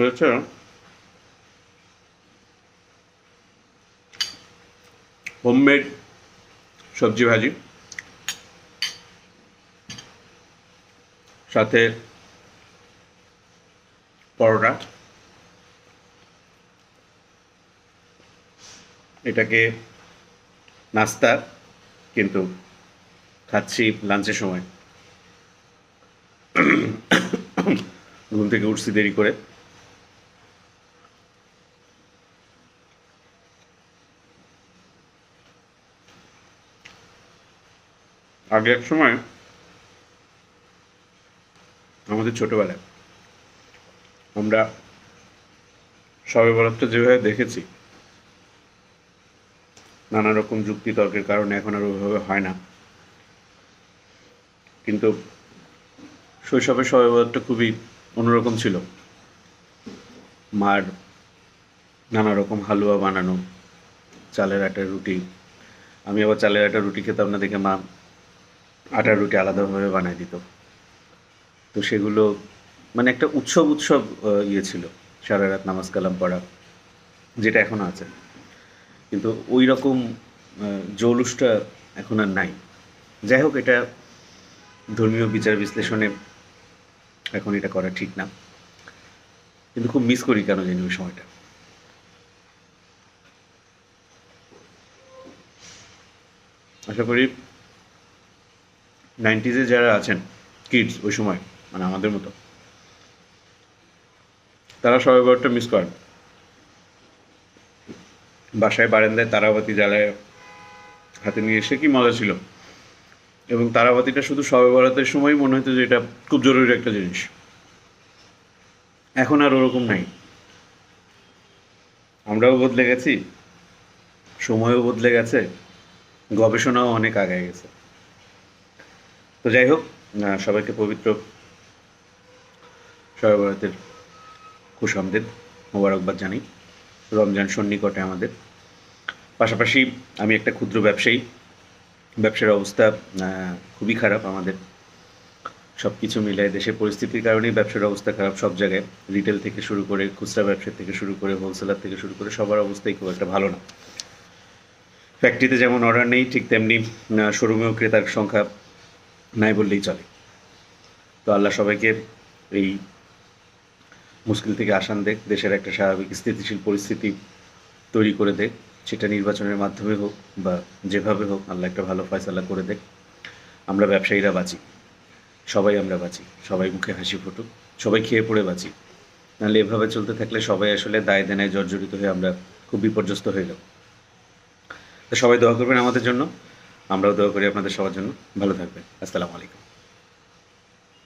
হচ্ছে হোমমেড সবজি ভাজি, সাথে পরোটা। এটাকে নাস্তা, কিন্তু খাচ্ছি লাঞ্চের সময়। ঘুম থেকে উঠছি দেরি করে। আগে এক সময় আমাদের ছোটবেলায় আমরা শবে বরাতটা যেভাবে দেখেছি, নানা রকম যুক্তি তর্কের কারণে এখন আর ওইভাবে হয় না, কিন্তু শৈশবে শবে বরাতটা খুবই অন্যরকম ছিল। মার নানা রকম হালুয়া বানানো, চালের আটার রুটি। আমি আবার চালের আটার রুটি খেতাম না দেখে মা আটার রুটি আলাদাভাবে বানায় দিত। তো সেগুলো মানে একটা উৎসব উৎসব ইয়ে ছিল, সারা রাত নামাজ কালাম পড়া, যেটা এখনও আছে, কিন্তু ওই রকম জৌলুসটা এখন আর নাই। যাই হোক, এটা ধর্মীয় বিচার বিশ্লেষণে এখন এটা করা ঠিক না, কিন্তু খুব মিস করি কেন জানি ওই সময়টা। আশা করি 90s যারা আছেন কিডস ওই সময়, মানে আমাদের মতো, তারা শবে বরাতটা মিস করেন। বাসায় বারান্দায় তারাবাতি জ্বালায় হাতে নিয়ে এসে কি মজা ছিল। এবং তারাবাতিটা শুধু শবে বরাতের সময়ই মনে হতো যে এটা খুব জরুরি একটা জিনিস। এখন আর ওরকম নাই। আমরাও বদলে গেছি, সময়ও বদলে গেছে, গবেষণাও অনেক আগায় গেছে। তো যাই হোক, সবাইকে পবিত্র শবে বরাতের খুশামদেদ মোবারকবাদ জানাই। রমজান সন্নিকটে আমাদের। পাশাপাশি আমি একটা ক্ষুদ্র ব্যবসায়ী, ব্যবসার অবস্থা খুবই খারাপ আমাদের। সব কিছু মিলে দেশের পরিস্থিতির কারণেই ব্যবসার অবস্থা খারাপ সব জায়গায়। রিটেল থেকে শুরু করে, খুচরা ব্যবসা থেকে শুরু করে, হোলসেলার থেকে শুরু করে সবার অবস্থাই খুব একটা ভালো না। ফ্যাক্টরিতে যেমন অর্ডার নেই, ঠিক তেমনি শোরুমেও ক্রেতার সংখ্যা নাই বললেই চলে। তো আল্লাহ সবাইকে এই মুশকিল থেকে আসান দেখ, দেশের একটা স্বাভাবিক স্থিতিশীল পরিস্থিতি তৈরি করে দেখ, সেটা নির্বাচনের মাধ্যমে হোক বা যেভাবে হোক, আল্লাহ একটা ভালো ফয়সালা করে দেখ। আমরা ব্যবসায়ীরা বাঁচি, সবাই আমরা বাঁচি, সবাই মুখে হাসি ফুটুক, সবাই খেয়ে পড়ে বাঁচি। নাহলে এভাবে চলতে থাকলে সবাই আসলে দায় দেনায় জর্জরিত হয়ে আমরা খুব বিপর্যস্ত হয়ে যাব। তো সবাই দোয়া করবেন আমাদের জন্য, আমরাও দোয়া করি আপনাদের সবার জন্য। ভালো থাকবেন। আসসালামু আলাইকুম।